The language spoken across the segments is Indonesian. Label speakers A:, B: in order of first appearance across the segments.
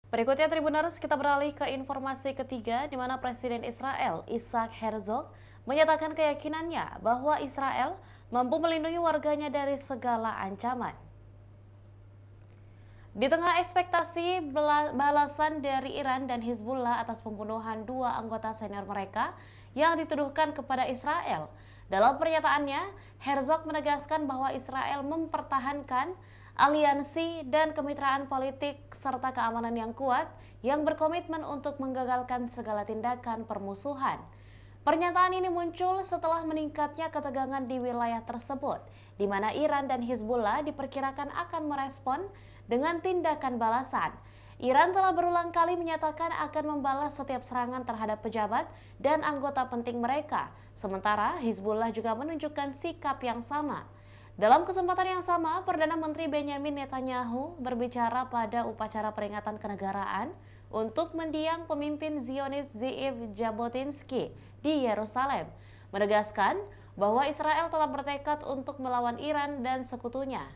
A: Berikutnya Tribuners, kita beralih ke informasi ketiga di mana Presiden Israel Isaac Herzog menyatakan keyakinannya bahwa Israel mampu melindungi warganya dari segala ancaman. Di tengah ekspektasi balasan dari Iran dan Hizbullah atas pembunuhan dua anggota senior mereka yang dituduhkan kepada Israel, dalam pernyataannya Herzog menegaskan bahwa Israel mempertahankan aliansi dan kemitraan politik serta keamanan yang kuat yang berkomitmen untuk menggagalkan segala tindakan permusuhan. Pernyataan ini muncul setelah meningkatnya ketegangan di wilayah tersebut, di mana Iran dan Hizbullah diperkirakan akan merespon dengan tindakan balasan. Iran telah berulang kali menyatakan akan membalas setiap serangan terhadap pejabat dan anggota penting mereka, sementara Hizbullah juga menunjukkan sikap yang sama. Dalam kesempatan yang sama, Perdana Menteri Benjamin Netanyahu berbicara pada upacara peringatan kenegaraan untuk mendiang pemimpin Zionis Zeev Jabotinsky di Yerusalem, menegaskan bahwa Israel telah bertekad untuk melawan Iran dan sekutunya.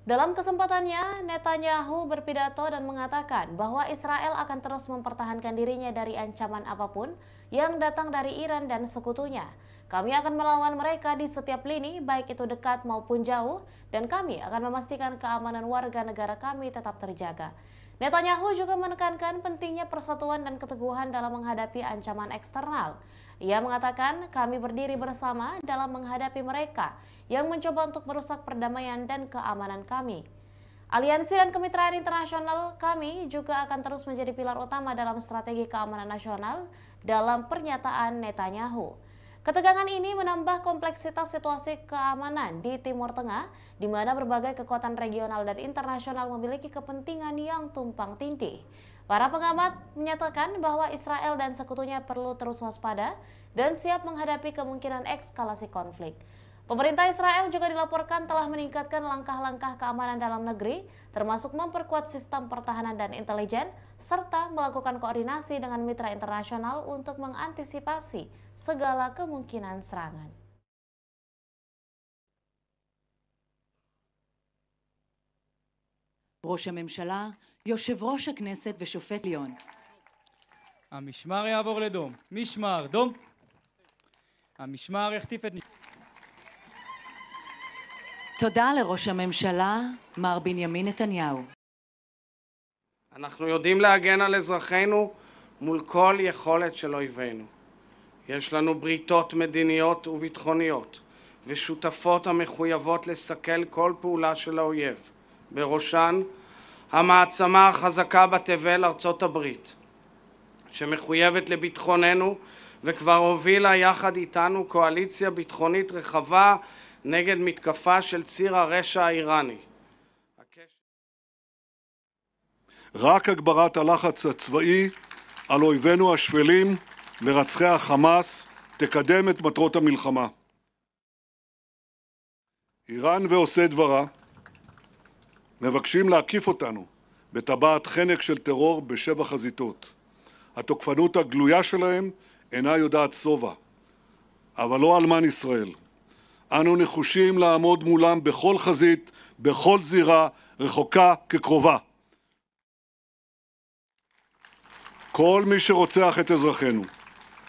A: Dalam kesempatannya, Netanyahu berpidato dan mengatakan bahwa Israel akan terus mempertahankan dirinya dari ancaman apapun yang datang dari Iran dan sekutunya. Kami akan melawan mereka di setiap lini, baik itu dekat maupun jauh, dan kami akan memastikan keamanan warga negara kami tetap terjaga. Netanyahu juga menekankan pentingnya persatuan dan keteguhan dalam menghadapi ancaman eksternal. Ia mengatakan, kami berdiri bersama dalam menghadapi mereka yang mencoba untuk merusak perdamaian dan keamanan kami. Aliansi dan kemitraan internasional kami juga akan terus menjadi pilar utama dalam strategi keamanan nasional, dalam pernyataan Netanyahu. Ketegangan ini menambah kompleksitas situasi keamanan di Timur Tengah, di mana berbagai kekuatan regional dan internasional memiliki kepentingan yang tumpang tindih. Para pengamat menyatakan bahwa Israel dan sekutunya perlu terus waspada dan siap menghadapi kemungkinan eskalasi konflik. Pemerintah Israel juga dilaporkan telah meningkatkan langkah-langkah keamanan dalam negeri, termasuk memperkuat sistem pertahanan dan intelijen, serta melakukan koordinasi dengan mitra internasional untuk mengantisipasi segala kemungkinan serangan.
B: ראש הממשלה, יושב ראש הכנסת ושופט עליון.
C: המשמר יעבור לדום. משמר, דום. המשמר יחטיף את...
B: תודה לראש הממשלה, מר בנימין נתניהו.
D: אנחנו יודעים להגן על אזרחינו מול כל יכולת של אויבינו. יש לנו בריתות מדיניות וביטחוניות ושותפות המחויבות לסכל כל פעולה של האויב, בראשן המעצמה החזקה בתבל ארצות הברית, שמחויבת לביטחוננו וכבר הובילה יחד איתנו קואליציה ביטחונית רחבה נגד מתקפה של ציר הרשע האיראני.
E: רק הגברת הלחץ הצבאי על אויבינו השפלים, מרצחי החמאס, תקדם את מטרות המלחמה. איראן ועושי דברה מבקשים להקיף אותנו בטבעת חנק של טרור בשבע חזיתות. התוקפנות הגלויה שלהם אינה יודעת שובע, אבל לא אלמן ישראל. אנו נחושים לעמוד מולם בכל חזית, בכל זירה, רחוקה כקרובה. כל מי שרוצח את אזרחינו,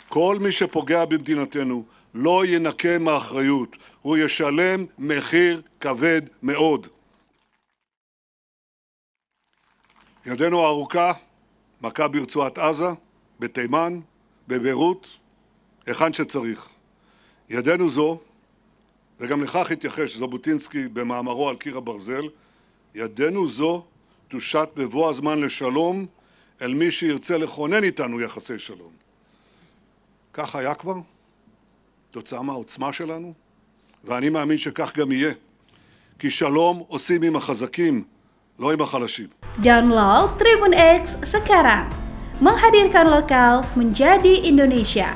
E: כל מי שפוגע במדינתנו, לא ינקה מאחריות, הוא ישלם מחיר כבד מאוד. ידנו הארוכה מכה ברצועת עזה, בתימן, בביירות, היכן שצריך. ידנו זו, וגם לכך התייחס ז'בוטינסקי במאמרו על קיר הברזל, ידנו זו תושט בבוא הזמן לשלום אל מי שירצה לכונן איתנו יחסי שלום. כך היה כבר, תוצאה מהעוצמה שלנו, ואני מאמין שכך גם יהיה. כי שלום עושים עם החזקים, לא עם החלשים.
F: Download Tribun X sekarang, menghadirkan lokal menjadi Indonesia.